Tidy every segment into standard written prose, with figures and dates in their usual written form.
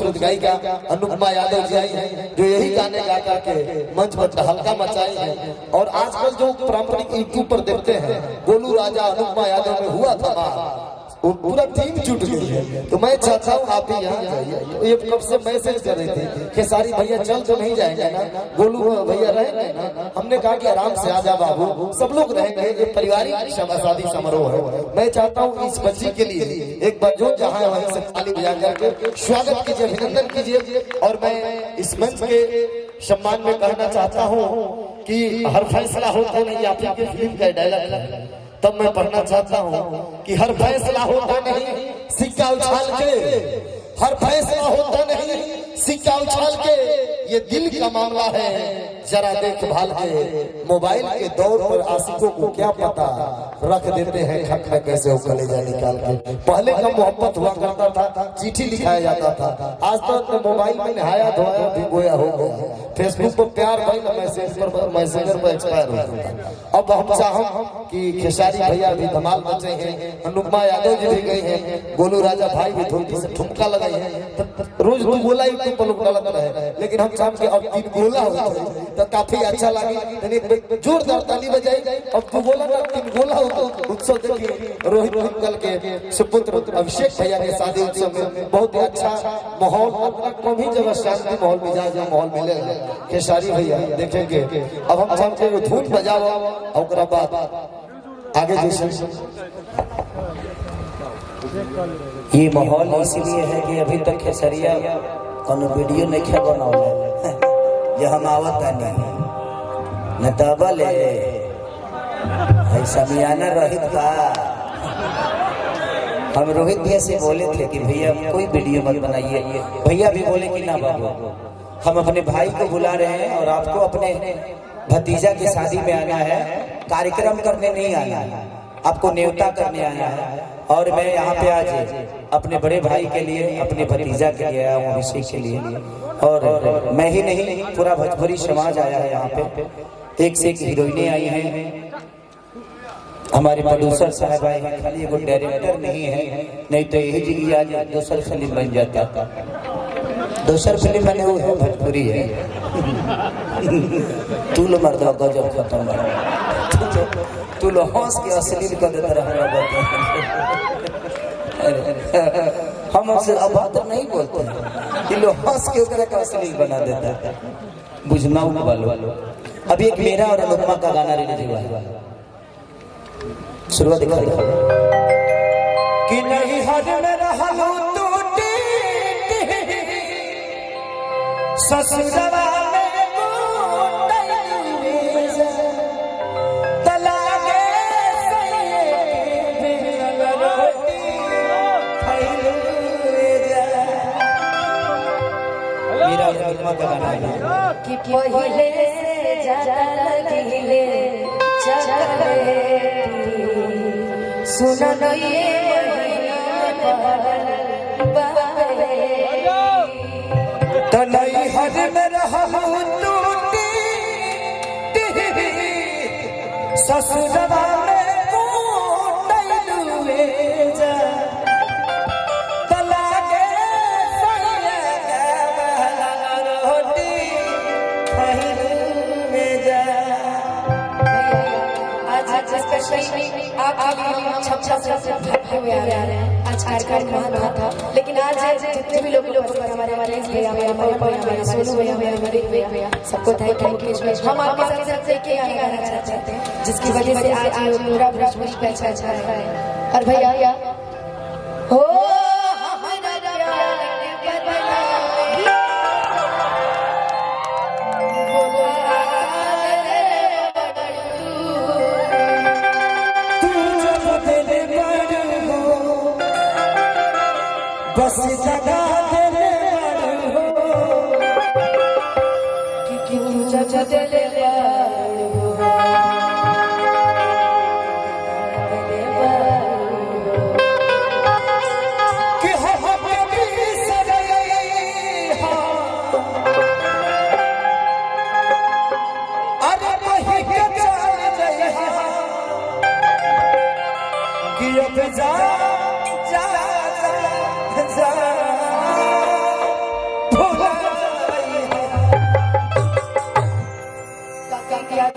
खूबसूरत गायिका अनुपमा यादव जी आई हैं, जो यही गाने गा करके मंच पर हल्का मचाई है। और आजकल जो पारंपरिक यूट्यूब पर देखते हैं गोलू राजा अनुपमा यादव में हुआ था वो पूरा टीम जुट गई है। तो मैं चाहता हूँ आप ही यहाँ जाइए। ये कब से मैसेज कर रहे थे खेसारी भैया चल तो नहीं जाएंगे ना, गोलू भैया रहेंगे ना। हमने कहा कि आराम से आजा बाबू, सब लोग रहेंगे, ये पारिवारिक शादी समारोह है। मैं चाहता हूँ इस बच्ची के लिए एक बार जो जहाँ है वहीं से ताली बजा करके स्वागत कीजिए, अभिनंदन कीजिए। और मैं इस मंच के सम्मान में कहना चाहता हूँ कि हर फैसला होता नहीं, आप आपकी फिल्म का डायलॉग है, तब मैं पढ़ना चाहता हूँ कि हर फैसला होता नहीं सिक्का उछाल के, हर फैसला होता नहीं सिक्का उछाल के, ये दिल का मामला है जरा देखभाल के। मोबाइल के दौर पर आशिकों को क्या पता, रख देते हैं खट में कैसे वो कलेजा निकाल के। पहले का मोहब्बत हुआ करता था, चिट्ठी लिखाया जाता था, आज तो मोबाइल में नहाया धोया भिगोया हो गया। फेसबुक पर प्यार भाई मैसेंजर पर एक्सपायर हो गया। अब हम चाहम कि खेसारी भैया भी धमाल बचे हैं, अनुपमा यादव जी भी गए हैं, गोलू राजा भाई भी थोड़ी से ठुमका लगाई है। रोज दो गोला यूट्यूब पर लोग डालत रहे, लेकिन हम चाहम कि अब 3 गोला हो तो काफी अच्छा लगे। जोरदार ताली बजाई। अब 2 गोला का 3 गोला हो तो उत्सव देखिए रोहित कल के सुपुत्र अभिषेक भैया के शादी उत्सव में बहुत ही अच्छा माहौल, अपना कभी जगह शांति माहौल मिजाज माहौल मिलेगा। खेसारी भैया देखेंगे। अब हम चाहते हैं धून बजाओ और बाद आगे जैसे ये माहौल इसीलिए है कि अभी तक खेसरिया कोनो वीडियो नहीं खे बनाओ ये हम आवत नहीं नताबा ले ऐसा मियाना रोहित का। हम रोहित भैया से बोले थे कि भैया कोई वीडियो मत बनाइए, भैया भी बोले कि ना बाबू हम अपने भाई को बुला रहे हैं और आपको अपने भतीजा की शादी में आना है, कार्यक्रम करने नहीं आना है, आपको न्योता करने आना है। और मैं यहाँ पे आज अपने बड़े भाई के लिए, अपने भतीजा के लिए आया हूँ, अभिषेक के लिए। और मैं ही नहीं पूरा भोजपुरी समाज आया है यहाँ पे। एक से एक हीरोइनें आई हैं, हमारे प्रोड्यूसर साहब आए हैं, खाली एगो डायरेक्टर नहीं है, नहीं तो यही जगह आज दूसर फिल्म बन जाता। दूसर फिल्म बने हुए है भोजपुरी है तू लो मर्दा गजब खत्म, तू लो हंस के अश्लील कर देता रहा। हम आपसे अब नहीं बोलते हैं कि लो हंस के ओकरा का अश्लील बना देता, बुझना वालो। अभी एक मेरा और अनुपमा का गाना रिलीज हुआ है, शुरुआत दिखा कि नहीं हद में रहलू टूटी ससुरवा में तलागे सैये रोटी खैलू जा। मेरा अनुपमा का गाना है कि पहिले से ज्यादा लगिले चले सुनो ये तो नहीं हद में रहलू टूटी ससुरवा में कुटैलू जा तलागे सैया रोटी खैलू जा। आज स्पेशली आप छप्पा से भटके हुए आ रहे हैं। आज कार्यक्रम था, लेकिन आज जितने भी लोग हमारे सोनू भैया सबको थैंक यू। हम आपके साथ साथ लेके आना चाहते हैं, जिसकी वजह से आज पूरा भोजपुरी पे अच्छा है। और भैया हो बस जगा देने हो कि क्यों जगदले कि हम कभी सजई अरे वही के चल गए कि अब जा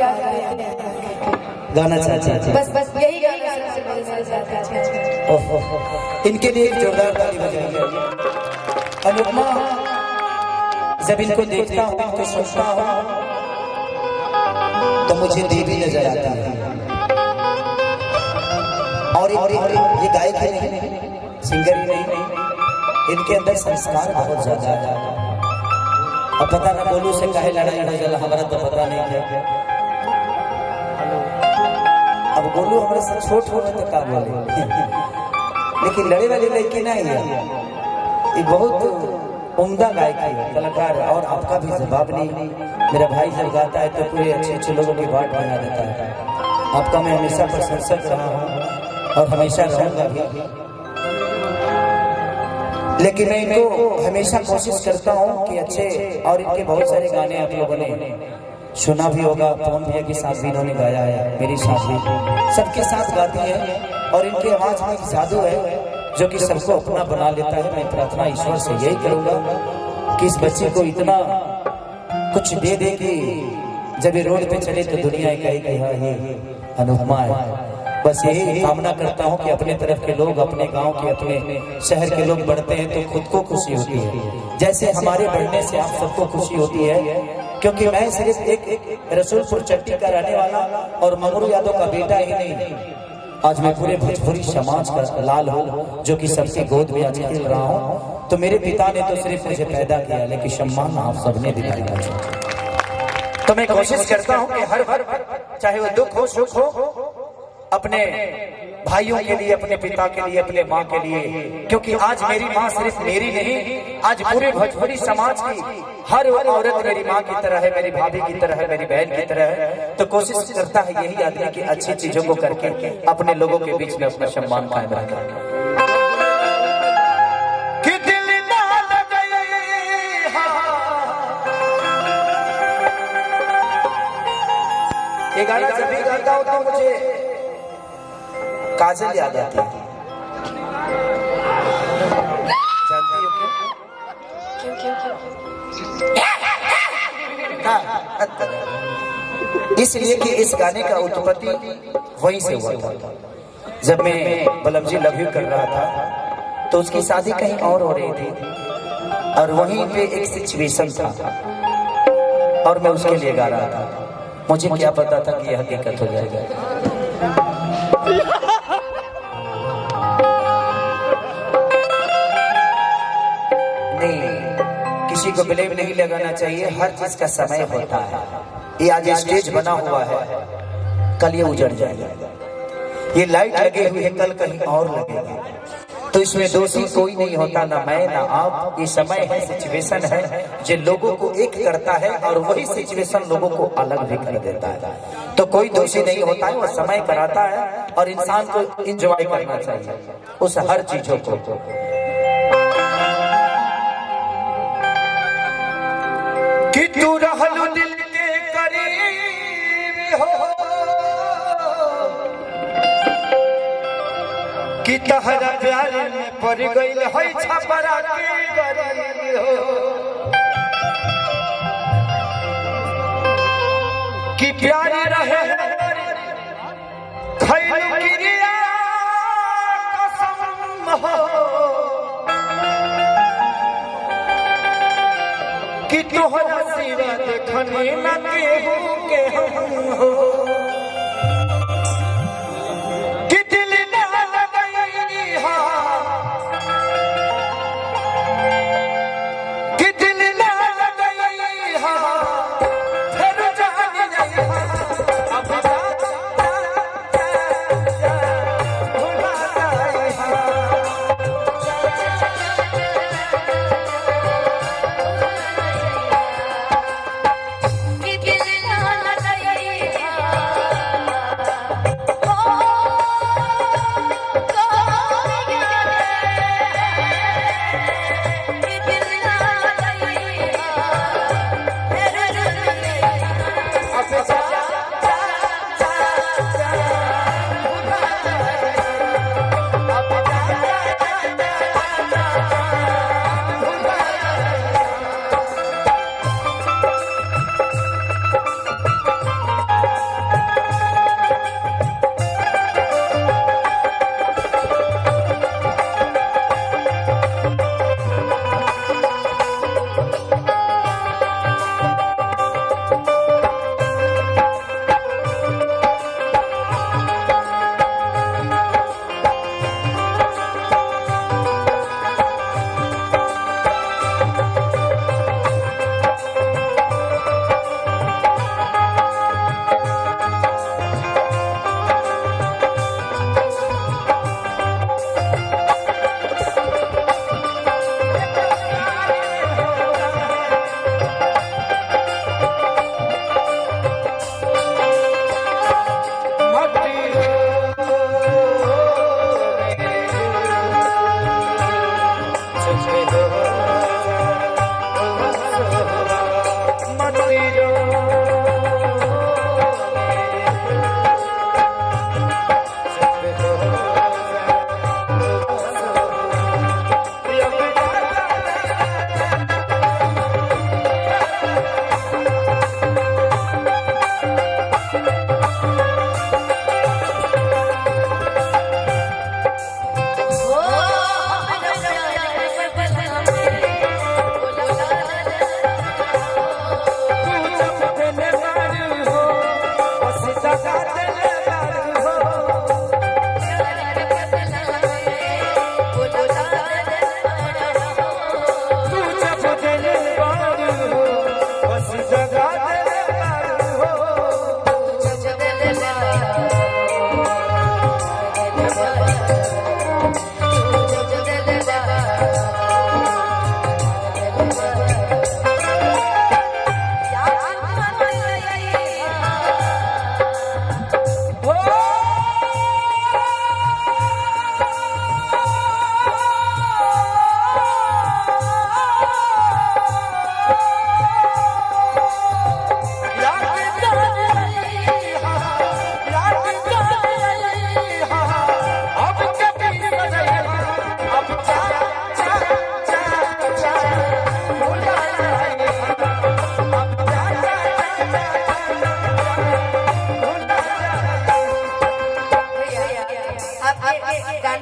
गाना चाहते हैं। बस बस यही गाना सबसे बड़ी चाहते हैं। इनके लिए एक जोरदार ताली बजाइए। अनुपमा, जब इनको देखता हूँ, इनको सुनता हूँ, तो मुझे देवी नजर आती है। और ये गायक ही नहीं, सिंगर ही नहीं, इनके अंदर संस्कार बहुत ज्यादा है। अब पता ना गोलू से काहे लड़ाई हो जाला, हमारा तो पता नहीं है। अब गोलू हमारे से छोट हो तो का बोले, लेकिन लड़े वाली लड़की नहीं है, ये बहुत उम्दा गायक है, कलाकार। और आपका भी जवाब नहीं, मेरा भाई जब गाता है तो पूरे अच्छे अच्छे लोगों की बात बना देता है। आपका मैं हमेशा प्रशंसक रहा हूँ और हमेशा रहूंगा भी। लेकिन मैं इनको हमेशा कोशिश करता हूँ कि अच्छे, और इनके बहुत सारे गाने आप लोगों ने सुना भी होगा, पवन भैया के साथ भी इन्होंने गाया है, मेरे साथ भी, सबके साथ गाती है। और इनकी आवाज में एक जादू है जो कि सबको अपना बना लेता है। मैं प्रार्थना ईश्वर से यही करूंगा कि इस बच्चे को इतना कुछ दे दे कि जब ये रोड पे चले तो दुनिया कहेगी हाँ ये अनुपमा है। बस यही कामना करता हूँ कि अपने तरफ के लोग, अपने गांव के, अपने शहर के लोग बढ़ते हैं तो खुद को खुशी होती है, जैसे हमारे बढ़ने से आप सबको खुशी होती है। क्योंकि मैं सिर्फ एक रसूलपुर चट्टी का रहने वाला और मंगरू यादव का बेटा ही नहीं, आज मैं पूरे भोजपुरी समाज का लाल हूँ, जो कि सबकी गोद में आज खेल रहा हूँ। तो मेरे पिता ने तो सिर्फ मुझे पैदा किया, लेकिन सम्मान आप सबने दिखाया। तो मैं कोशिश करता हूँ कि हर चाहे वो दुख हो सुख हो, अपने भाइयों के लिए, अपने पिता के लिए, अपने माँ के लिए, क्योंकि आज मेरी माँ सिर्फ मेरी नहीं, आज पूरे भोजपुरी समाज की हर औरत मेरी माँ की तरह है, मेरी भाभी की तरह है, मेरी बहन की तरह है। तो कोशिश करता है यही आदमी की अच्छी चीजों को करके अपने लोगों के बीच में अपना सम्मान कायम रखे। ये गाना जब भी गाता हूँ तो मुझे काजल याद आती है। जानती हो क्यों? इसलिए कि इस गाने का उत्पत्ति वहीं से हुआ था। जब मैं बलम जी लव यू कर रहा था तो उसकी शादी कहीं और हो रही थी, और वहीं पे एक सिचुएशन था और मैं उसके लिए गा रहा था। मुझे क्या पता था कि यह हकीकत हो जाएगा। नहीं, किसी को ब्लेम नहीं लगाना चाहिए, हर चीज का समय होता है। ये आज स्टेज बना हुआ है, कल ये उजड़ जाएगा। ये लाइट लगी हुई है, कल कहीं और लगेगा। तो इसमें दोषी कोई नहीं होता, ना मैं ना आप। ये समय है, सिचुएशन है जो लोगों को एक करता है, और वही सिचुएशन लोगों को अलग भी कर देता है। तो कोई दोषी नहीं होता है, वो समय कराता है, और इंसान को इंजॉय करना चाहिए उस हर चीजों को। कि तू रहलू दिल के करीब हो, कि तहरा प्यार में पड़ गइल है छपरा के गरीब हो, कि प्यार रहे खैलू क्रिया कसम हो, कि तोहरा सिवा देखने न केहू के हम हो, कि दिल ना लगई हा, कि दिल ना लगई हा, फिर जान जाई हा, अब भुला जाई हा। कि दिल ना लगई हा,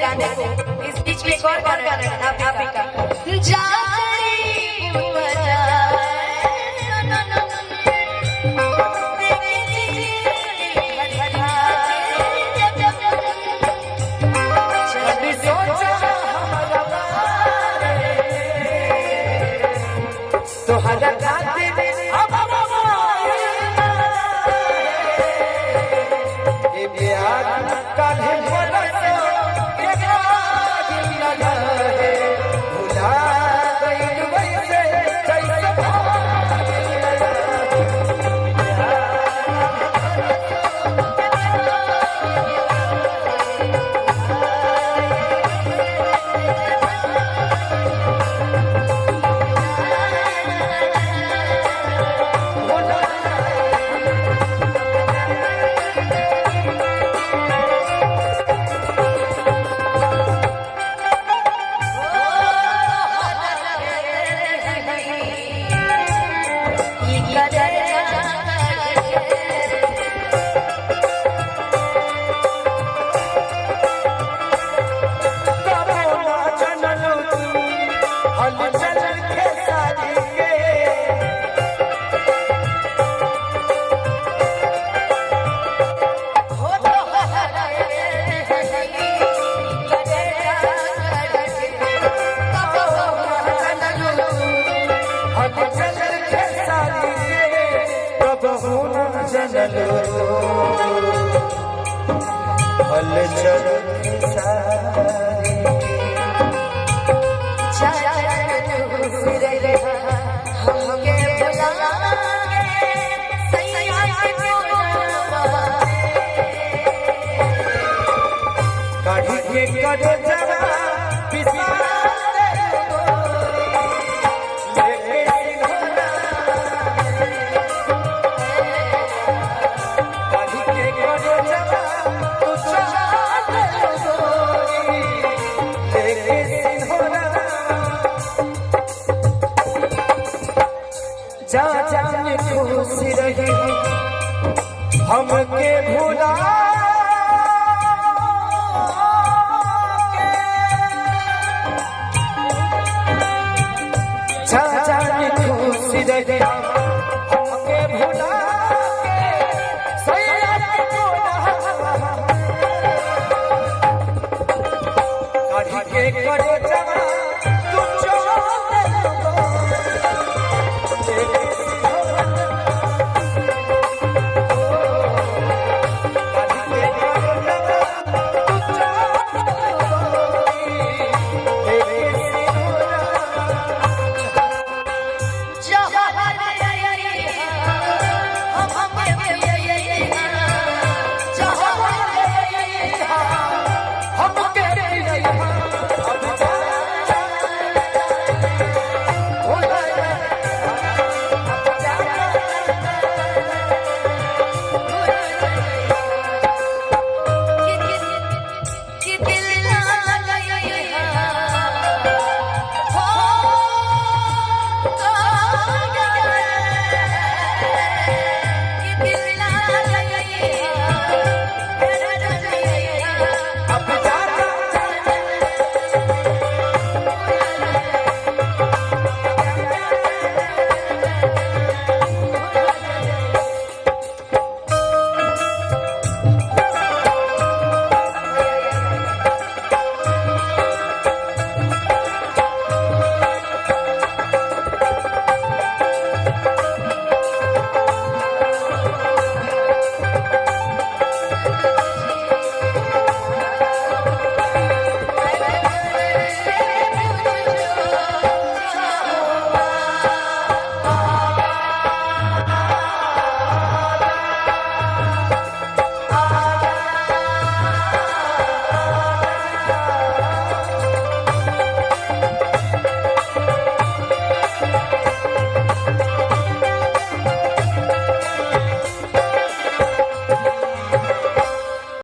गाने को इस बीच में एक और गाना आप ही का जारी बजा तो हज़ार खुशी रही हमके भुला जाने खुशी रही हमके भुला के करे